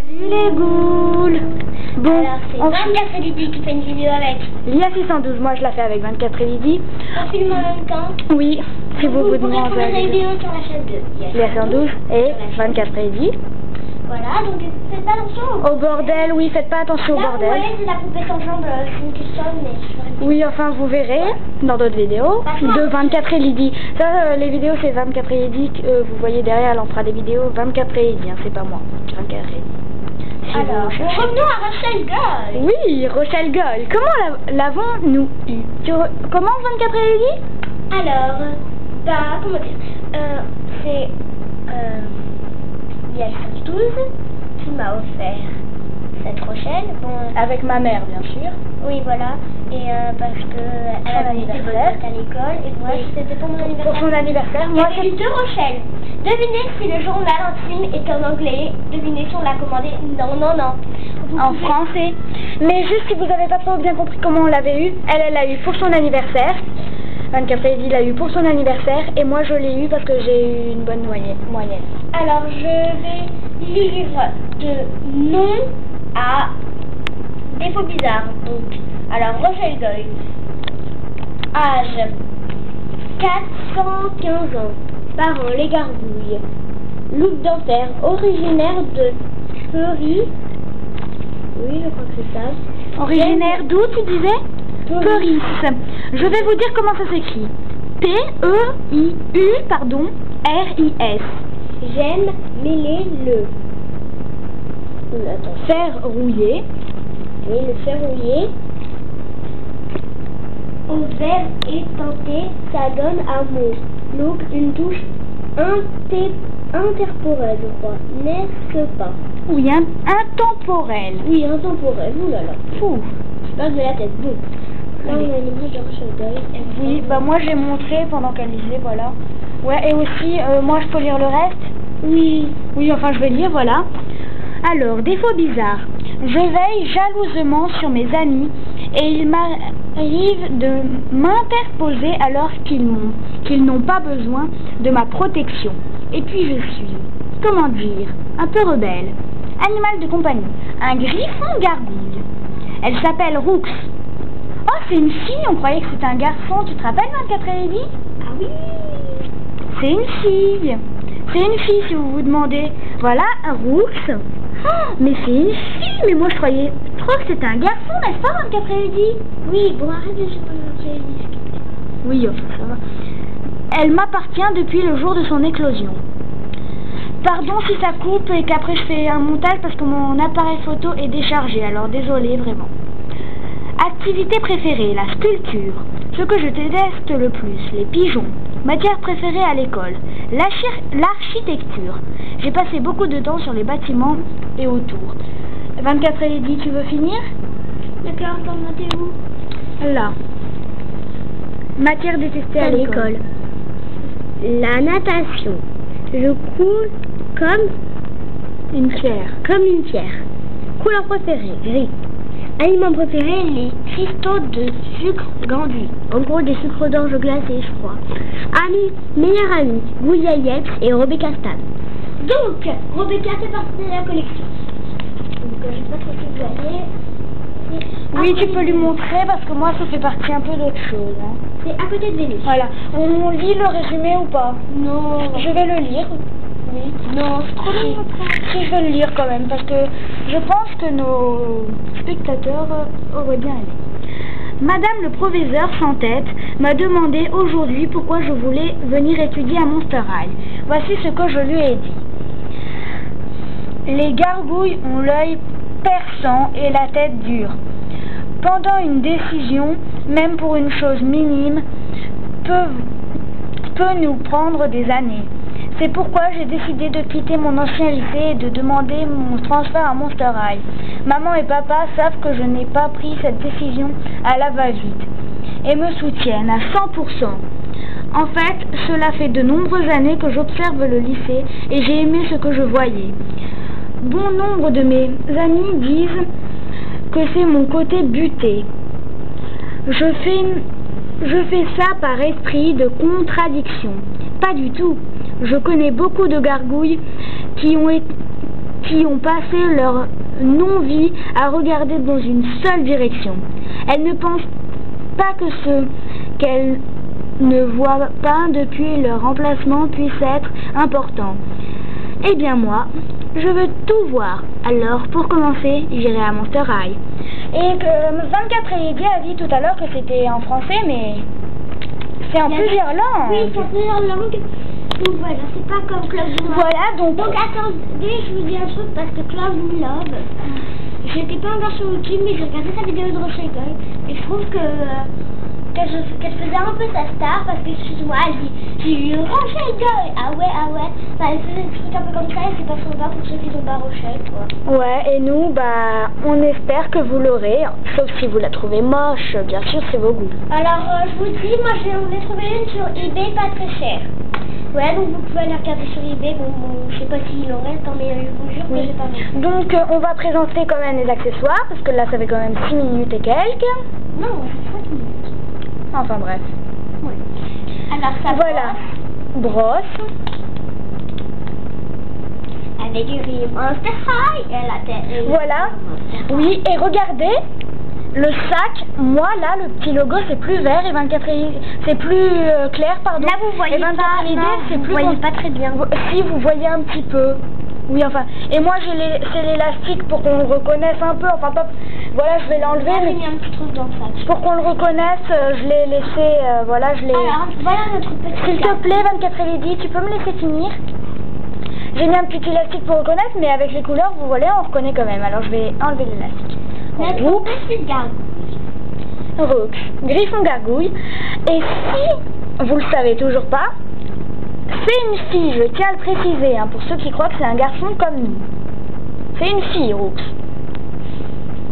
Salut les ghouls. Bon, alors c'est 24 et Lydie qui fait une vidéo avec Lia 612, moi je la fais avec 24 et Lydie. on filme en même temps. Oui, si vous pourrez demandez. trouver la vidéo sur la chaîne de Lia 112 et 24 et Lydie. Voilà, donc faites pas attention Au bordel, oui, faites pas attention au là, bordel. vous voyez, c'est la poupée sans jambes, c'est une question, mais... Oui, enfin vous verrez dans d'autres vidéos de 24 et Lydie. Ça, les vidéos c'est 24 et Lydie. Vous voyez derrière, elle en fera des vidéos 24 et Lydie, hein, c'est pas moi. 24 et Lydie. Si alors, revenons à Rochelle Gold. Oui, Rochelle Gold. Comment l'avons-nous eu? Comment 24 et Lydie? Alors, bah, comment dire, c'est Lia 12 qui m'a offert cette Rochelle. Bon, Avec ma mère, bien sûr. oui, voilà. Et parce que elle avait été bonne à l'école et moi c'était pour mon anniversaire. Pour son anniversaire, moi J'ai eu 2 Rochelles. Devinez si le journal intime est en anglais. Devinez si on l'a commandé. Non. en français. Mais juste si vous n'avez pas trop bien compris comment on l'avait eu, elle l'a eu pour son anniversaire. 24 et Lydie l'a eu pour son anniversaire et moi je l'ai eu parce que j'ai eu une bonne moyenne. Alors je vais lire de nom à défaut bizarre. Donc, alors Rochelle Gold, âge 415 ans, parents les gargouilles, look dentaire, originaire de Fleury, oui je crois que c'est ça. Originaire d'où tu disais? Peris. Je vais vous dire comment ça s'écrit. P-E-I-U, pardon, R-I-S. J'aime mêler le Fer rouillé. oui, le fer rouillé au verre étenté, ça donne un mot. Look, une touche interporelle, je crois. N'est-ce pas? Oui, intemporel. Oui, intemporel, oulala. Fou. Je passe de la tête, bon. Là, on a l'image de Rochelle Gold. Oui, bah moi j'ai montré pendant qu'elle lisait, voilà. Ouais, et aussi, moi je peux lire le reste? Oui. Oui, enfin je vais lire, voilà. Alors, défaut bizarre. Je veille jalousement sur mes amis et il m'arrive de m'interposer alors qu'ils n'ont pas besoin de ma protection. Et puis je suis, comment dire, un peu rebelle. Animal de compagnie, un griffon gargouille. Elle s'appelle Roux. Oh, c'est une fille, on croyait que c'était un garçon. Tu te rappelles 24 et Lydie? Ah oui. C'est une fille. C'est une fille si vous vous demandez. Voilà, un Roux. Oh, mais c'est une fille. Mais moi je croyais trop que c'était un garçon, n'est-ce pas 24 et Lydie? Oui, bon, arrête de se présenter. Oui, enfin, ça va. Elle m'appartient depuis le jour de son éclosion. Pardon si ça coupe et qu'après je fais un montage parce que mon appareil photo est déchargé, alors désolé vraiment. Activité préférée, la sculpture. Ce que je déteste le plus, les pigeons. Matière préférée à l'école, l'architecture. J'ai passé beaucoup de temps sur les bâtiments et autour. 24 et Lydie, tu veux finir? D'accord, t'en t'es où? Là. Matière détestée à l'école. La natation. Je coule comme une pierre. Couleur préférée, gris. Aliment préféré, les cristaux de sucre grandis. En gros, des sucres d'orge glacés, je crois. Ami, meilleur ami, Gouliayex et Rebecca Stan. Donc, Rebecca fait partie de la collection. Donc, je sais pas trop si vous voyez. Oui, tu peux lui montrer parce que moi, ça fait partie un peu d'autre chose. Hein. C'est à côté de Vénus. Voilà. On lit le résumé ou pas? Non. Je vais le lire. Oui. Non, c'est trop long. Si, je vais le lire quand même parce que je pense que nos spectateurs auraient bien aimé. Madame le proviseur sans tête m'a demandé aujourd'hui pourquoi je voulais venir étudier à Monster High. Voici ce que je lui ai dit. Les gargouilles ont l'œil perçant et la tête dure. Pendant une décision, même pour une chose minime, peut nous prendre des années. C'est pourquoi j'ai décidé de quitter mon ancien lycée et de demander mon transfert à Monster High. Maman et papa savent que je n'ai pas pris cette décision à la va-vite et me soutiennent à 100%. En fait, cela fait de nombreuses années que j'observe le lycée et j'ai aimé ce que je voyais. Bon nombre de mes amis disent que c'est mon côté buté. Je fais ça par esprit de contradiction. Pas du tout. Je connais beaucoup de gargouilles qui ont qui ont passé leur non-vie à regarder dans une seule direction. Elles ne pensent pas que ce qu'elles ne voient pas depuis leur emplacement puisse être important. Eh bien moi, je veux tout voir. Alors pour commencer, j'irai à Monster High. Et que 24 Lady a dit tout à l'heure que c'était en français, mais c'est en plusieurs langues. Oui, c'est en plusieurs langues. Donc voilà, c'est pas comme Club in Love. Voilà, donc attendez, je vous dis un truc parce que Club in Love, j'étais pas encore sur YouTube, mais j'ai regardé sa vidéo de Rochelle Gold et je trouve qu'elle faisait un peu sa star parce que excuse-moi, elle dit j'ai eu Rochelle Gold. Ah ouais. Bah, elle faisait des trucs un peu comme ça et c'est pas sympa pour ceux qui ont pas Rochelle, quoi. ouais, et nous, bah, on espère que vous l'aurez, sauf si vous la trouvez moche, bien sûr, c'est vos goûts. Alors, je vous dis, moi j'en ai trouvé une sur eBay pas très chère. Ouais, donc vous pouvez aller regarder sur eBay. Bon, je sais pas s'il en reste, mais je vous jure que j'ai pas vu. Donc, on va présenter quand même les accessoires, parce que là, ça fait quand même 6 minutes et quelques. Non, c'est 5 minutes. Enfin, bref. Ouais. Alors, ça Voilà. Brosse. avec du riz Monster High et la tête. Voilà. Oui, et regardez, le sac, moi là, le petit logo c'est plus vert et 24 c'est plus clair, pardon. Là vous voyez et 24 pas, LED, non, c'est plus vous voyez pas très bien. Si vous voyez un petit peu. Oui, enfin. Et moi c'est l'élastique pour qu'on le reconnaisse un peu. Enfin, pas. Voilà, je vais l'enlever. J'ai mis un petit truc dans le sac. Pour qu'on le reconnaisse, je l'ai laissé. Voilà, je l'ai. Alors, voilà notre petit. S'il te plaît, 24 LED, tu peux me laisser finir? J'ai mis un petit élastique pour reconnaître, mais avec les couleurs, vous voyez, on reconnaît quand même. Alors je vais enlever l'élastique. Notre petite gargouille. Roux, Griffon Gargouille. Et si vous le savez toujours pas, c'est une fille, je tiens à le préciser, hein, pour ceux qui croient que c'est un garçon comme nous. C'est une fille, Roux.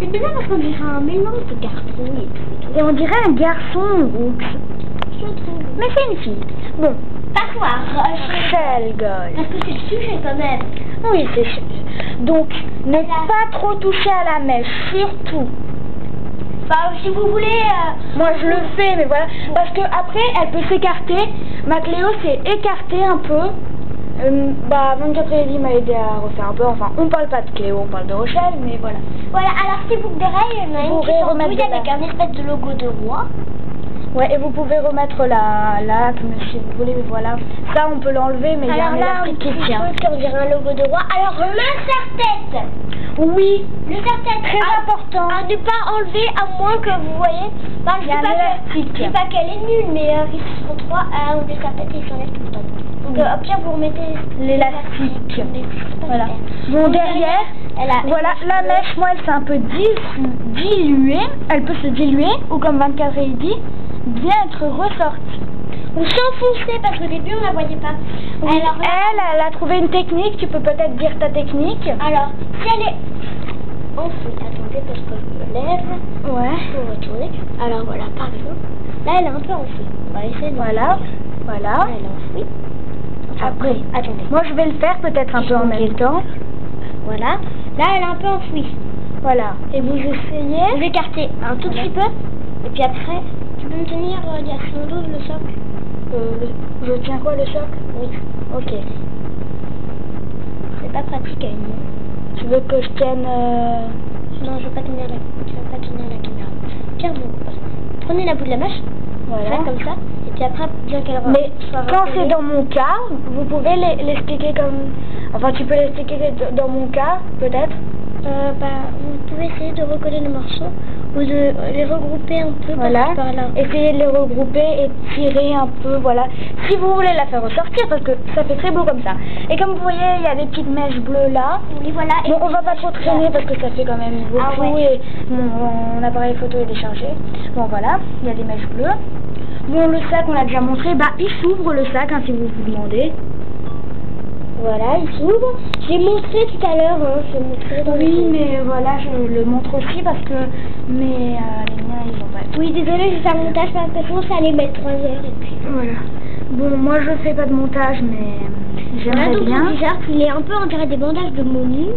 C'est bizarre parce qu'on dirait un mélange de carton et tout. Et on dirait un garçon, Roux. Je trouve. Mais c'est une fille. Bon. Passoire. Rochelle Gold. Parce que c'est le sujet quand même. Oui, c'est donc ne pas trop toucher à la mèche, surtout. Enfin, si vous voulez. Moi je le fais, mais voilà. Parce que après, elle peut s'écarter. Ma Cléo s'est écartée un peu. 24 Ellie m'a aidé à refaire un peu. Enfin, on parle pas de Cléo, on parle de Rochelle, mais voilà. Voilà, alors si vous verrez, il y en a une qui s'embrouille avec un espèce de logo de roi. Ouais, et vous pouvez remettre là, si vous voulez, mais voilà. Ça, on peut l'enlever, mais il y a un élastique qui tient. On dirait un logo de roi. Alors, le serre-tête. Oui. Le serre-tête. Très important. À ne pas enlever, à moins que vous voyez. Bah, je dis pas qu'elle est nulle, mais ils sont trois à enlever le serre-tête et ils s'enlèvent tout le temps. Donc, au pire, vous remettez l'élastique. Voilà. Bon, derrière, voilà, la mèche, moi, elle s'est un peu diluée. Elle peut se diluer, ou comme 24 et dit, bien être ressortie. Ou s'enfoncer, parce qu'au début, on la voyait pas. Oui, alors, elle a trouvé une technique. Tu peux peut-être dire ta technique. Alors, si elle est enfouie, attendez, parce que je me lève. Ouais. Pour retourner. Alors, voilà, par exemple. Là, elle est un peu enfouie. On va essayer de voilà. Là, elle est enfouie. Après, attendez. Moi, je vais le faire peut-être un peu en même temps. Voilà. Là, elle est un peu enfouie. Voilà. Et vous essayez. Je vais écarter un tout petit peu. Et puis après, tu peux me tenir direction 12 le socle. Je tiens quoi, le socle? Oui. Ok. C'est pas pratique à une main. Tu veux que je tienne Non, je veux pas tenir la caméra. Tiens, vous. Prenez la bout de la mèche. Voilà. Faites comme ça. Et puis après, bien qu'elle mais quand c'est dans mon cas, vous pouvez l'expliquer comme... Enfin, tu peux l'expliquer dans mon cas, peut-être. Vous pouvez essayer de recoller les morceaux ou de les regrouper un peu par là. Essayez de les regrouper et tirer un peu, voilà. Si vous voulez la faire ressortir, parce que ça fait très beau comme ça. Et comme vous voyez, il y a des petites mèches bleues là. Oui, voilà. Bon, on va pas trop traîner parce que ça fait quand même beaucoup et mon appareil photo est déchargé. Bon, voilà, il y a des mèches bleues. Bon, le sac, on l'a déjà montré. Bah, il s'ouvre le sac, hein, si vous vous demandez. Voilà, il s'ouvre. J'ai montré tout à l'heure, hein, oui, mais voilà, je le montre aussi parce que les miens, ils ont pas. Oui, désolé, je vais faire le montage parce que ça allait mettre 3 heures et puis. Voilà. Bon, moi je fais pas de montage, mais j'aimerais bien. Déjà, il est un peu, on dirait des bandages de Monu.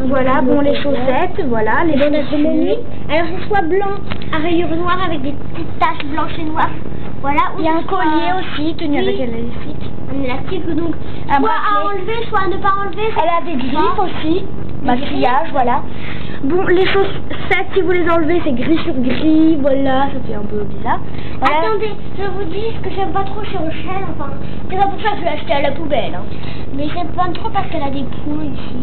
Voilà, bon, les chaussettes, voilà, les bandages de Monu. Alors, c'est soit blanc à rayures noires avec des petites taches blanches et noires. Voilà. Il y a un collier aussi, tenu avec élastique. un élastique, donc Un soit à bracelet. enlever, soit à ne pas enlever. Elle a des griffes aussi, maquillage, voilà. Bon, les chaussettes, si vous les enlevez, c'est gris sur gris, voilà, ça fait un peu bizarre. Voilà. Attendez, je vous dis ce que j'aime pas trop chez Rochelle, enfin, c'est pas pour ça que je l'ai acheté à la poubelle, hein. Mais j'aime pas trop parce qu'elle a des points ici.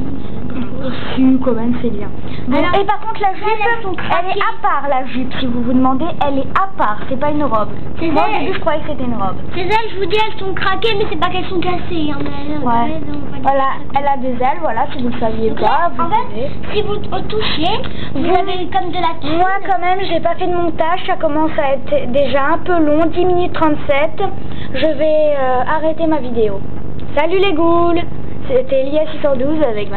Si, quand même, c'est bien. Bon, Alors, et par contre, la jupe, elle est à part, la jupe, si vous vous demandez, elle est à part, c'est pas une robe. C'est Moi, au elle. début, je croyais que c'était une robe. Ces ailes, je vous dis, elles sont craquées, mais c'est pas qu'elles sont cassées, hein. Ouais. Voilà, elle a des ailes, voilà, si vous le saviez Donc pas, là, vous en pouvez. fait, si vous touchez, vous avez comme de la thune. Moi, quand même, j'ai pas fait de montage, ça commence à être déjà un peu long, 10 minutes 37. Je vais arrêter ma vidéo. Salut les ghouls, c'était Lia612 avec